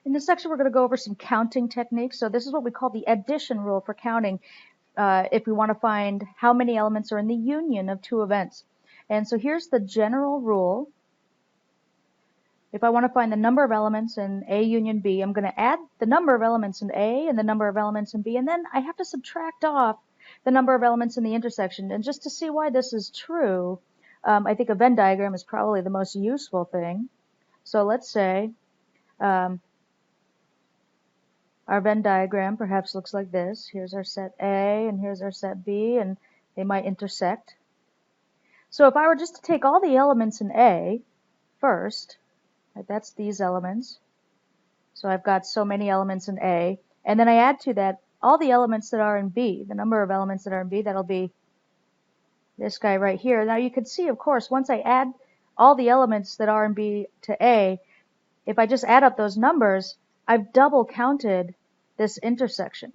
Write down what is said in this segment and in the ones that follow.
In this section, we're going to go over some counting techniques. So this is what we call the addition rule for counting if we want to find how many elements are in the union of two events. And so here's the general rule. If I want to find the number of elements in A union B, I'm going to add the number of elements in A and the number of elements in B, and then I have to subtract off the number of elements in the intersection. And just to see why this is true, I think a Venn diagram is probably the most useful thing. So let's say our Venn diagram perhaps looks like this. Here's our set A and here's our set B, and they might intersect. So if I were just to take all the elements in A first, right, that's these elements. So I've got so many elements in A, and then I add to that all the elements that are in B, the number of elements that are in B, that'll be this guy right here. Now you can see, of course, once I add all the elements that are in B to A, if I just add up those numbers, I've double counted this intersection.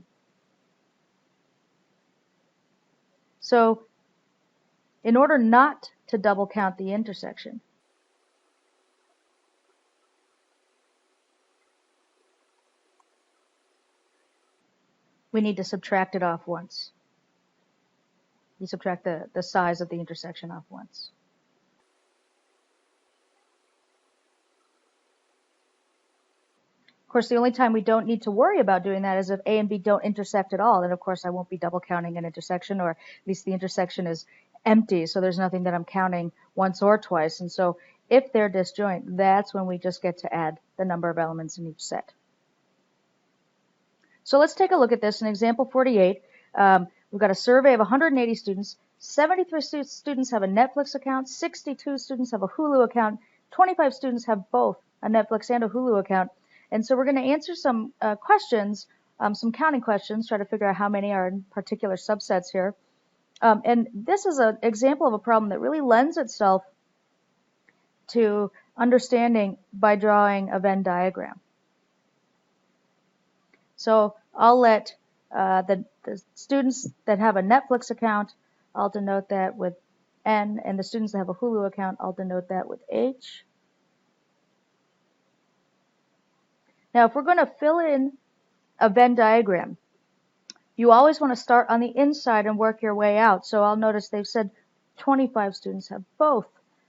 So in order not to double count the intersection, we need to subtract it off once. You subtract the size of the intersection off once. Of course, the only time we don't need to worry about doing that is if A and B don't intersect at all. Then, of course, I won't be double counting an intersection, or at least the intersection is empty, so there's nothing that I'm counting once or twice. And so if they're disjoint, that's when we just get to add the number of elements in each set. So let's take a look at this. In example 48, we've got a survey of 180 students. 73 students have a Netflix account. 62 students have a Hulu account. 25 students have both a Netflix and a Hulu account. And so we're going to answer some questions, some counting questions, try to figure out how many are in particular subsets here. And this is an example of a problem that really lends itself to understanding by drawing a Venn diagram. So I'll let the students that have a Netflix account, I'll denote that with N, and the students that have a Hulu account, I'll denote that with H. Now, if we're going to fill in a Venn diagram, you always want to start on the inside and work your way out. So I'll notice they've said 25 students have both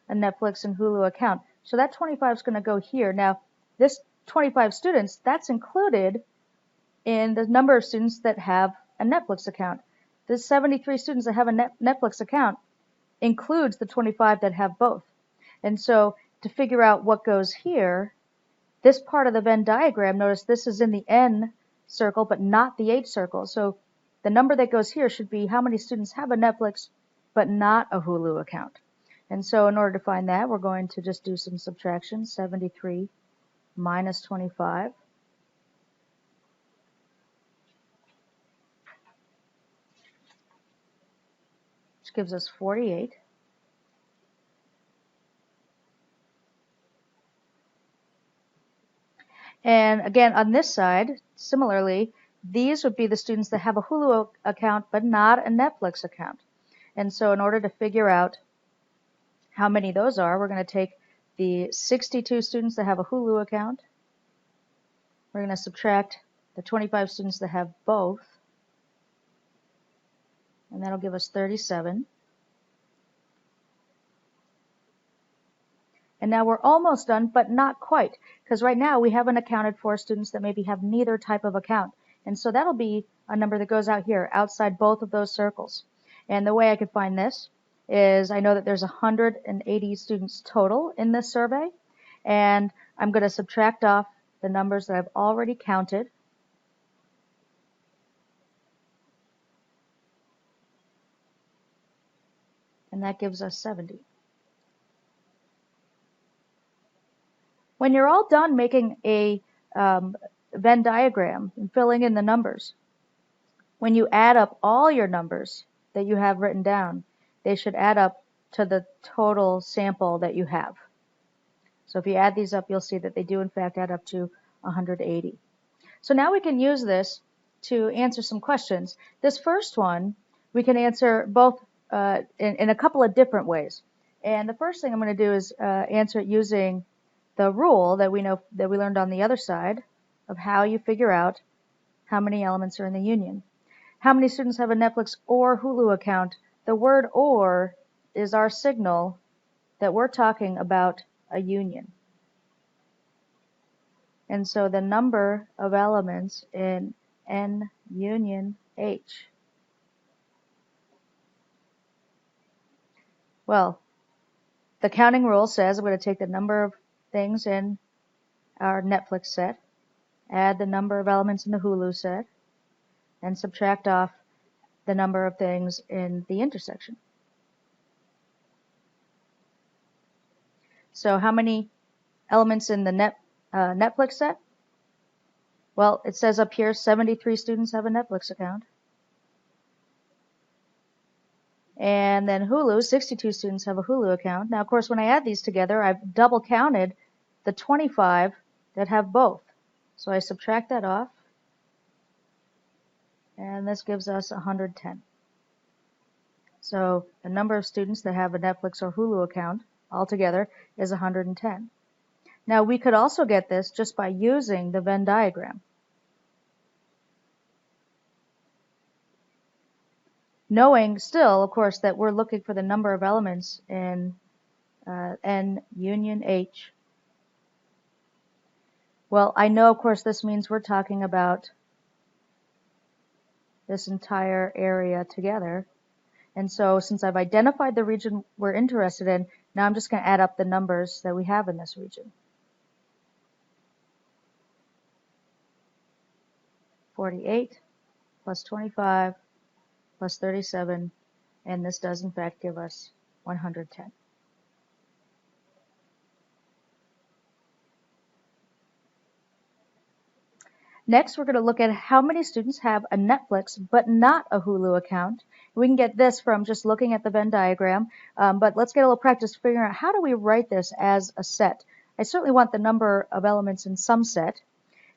a Netflix and Hulu account. So that 25 is going to go here. Now, this 25 students, that's included in the number of students that have a Netflix account. The 73 students that have a Netflix account includes the 25 that have both. And so to figure out what goes here, this part of the Venn diagram, notice this is in the N circle, but not the H circle. So the number that goes here should be how many students have a Netflix, but not a Hulu account. And so in order to find that, we're going to just do some subtraction. 73 minus 25. Which gives us 48. And again, on this side, similarly, these would be the students that have a Hulu account but not a Netflix account. And so in order to figure out how many those are, we're going to take the 62 students that have a Hulu account. We're going to subtract the 25 students that have both. And that'll give us 37. And now we're almost done, but not quite, because right now we haven't accounted for students that maybe have neither type of account. And so that'll be a number that goes out here, outside both of those circles. And the way I could find this is I know that there's 180 students total in this survey, and I'm going to subtract off the numbers that I've already counted. And that gives us 70. When you're all done making a Venn diagram and filling in the numbers, when you add up all your numbers that you have written down, they should add up to the total sample that you have. So if you add these up, you'll see that they do in fact add up to 180. So now we can use this to answer some questions. This first one, we can answer both in a couple of different ways. And the first thing I'm going to do is answer it using the rule that we know that we learned on the other side. of how you figure out how many elements are in the union. How many students have a Netflix or Hulu account? The word or is our signal that we're talking about a union. And so the number of elements in N union H. Well, the counting rule says I'm going to take the number of things in our Netflix set, add the number of elements in the Hulu set, and subtract off the number of things in the intersection. So how many elements in the Netflix set? Well, it says up here 73 students have a Netflix account. And then Hulu, 62 students have a Hulu account. Now, of course, when I add these together, I've double counted the 25 that have both. So I subtract that off, and this gives us 110. So the number of students that have a Netflix or Hulu account altogether is 110. Now, we could also get this just by using the Venn diagram. Knowing still, of course, that we're looking for the number of elements in N union H. Well, I know, of course, this means we're talking about this entire area together. And so since I've identified the region we're interested in, now I'm just going to add up the numbers that we have in this region. 48 plus 25 plus 37, and this does in fact give us 110. Next, we're going to look at how many students have a Netflix but not a Hulu account. We can get this from just looking at the Venn diagram, but let's get a little practice figuring out how do we write this as a set. I certainly want the number of elements in some set.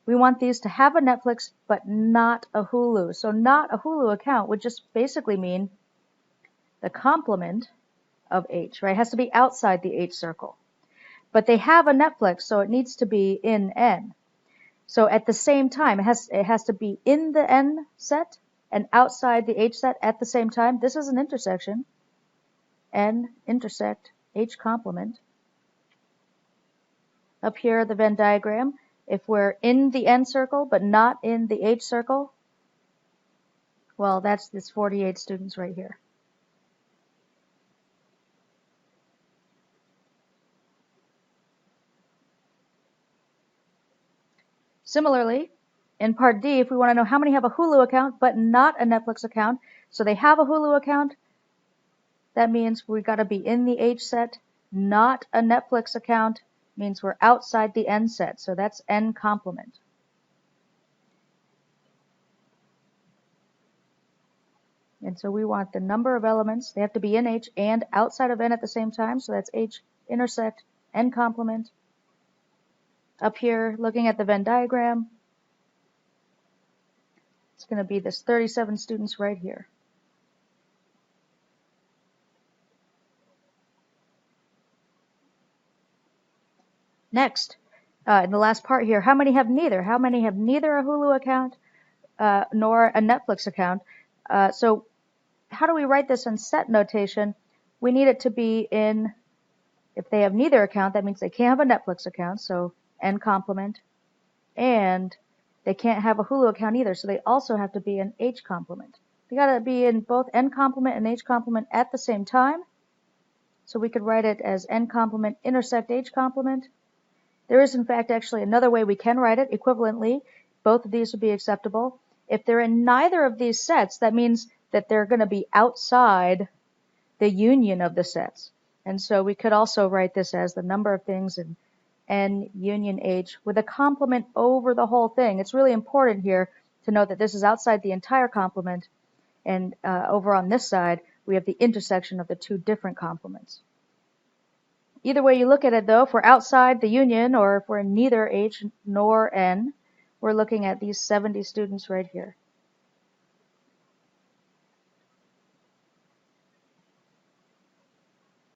We want these to have a Netflix but not a Hulu. So not a Hulu account would just basically mean the complement of H, right? It has to be outside the H circle. But they have a Netflix, so it needs to be in N. So at the same time, it has to be in the N set and outside the H set at the same time. This is an intersection. N intersect H complement. Up here, the Venn diagram, if we're in the N circle but not in the H circle, well, that's this 48 students right here. Similarly, in part D, if we want to know how many have a Hulu account but not a Netflix account, so they have a Hulu account, that means we've got to be in the H set, not a Netflix account, means we're outside the N set, so that's N complement. And so we want the number of elements, they have to be in H and outside of N at the same time, so that's H intersect N complement. Up here, looking at the Venn diagram, it's going to be this 37 students right here. Next, in the last part here, how many have neither? How many have neither a Hulu account nor a Netflix account? So how do we write this in set notation? We need it to be in, if they have neither account, that means they can't have a Netflix account, so N complement, and they can't have a Hulu account either, so they also have to be an H complement. They got to be in both N complement and H complement at the same time, so we could write it as N complement intersect H complement. There is, in fact, actually another way we can write it equivalently. Both of these would be acceptable. If they're in neither of these sets, that means that they're going to be outside the union of the sets. And so we could also write this as the number of things in N union H with a complement over the whole thing. It's really important here to note that this is outside the entire complement, and over on this side, we have the intersection of the two different complements. Either way you look at it, though, if we're outside the union or if we're in neither H nor N, we're looking at these 70 students right here.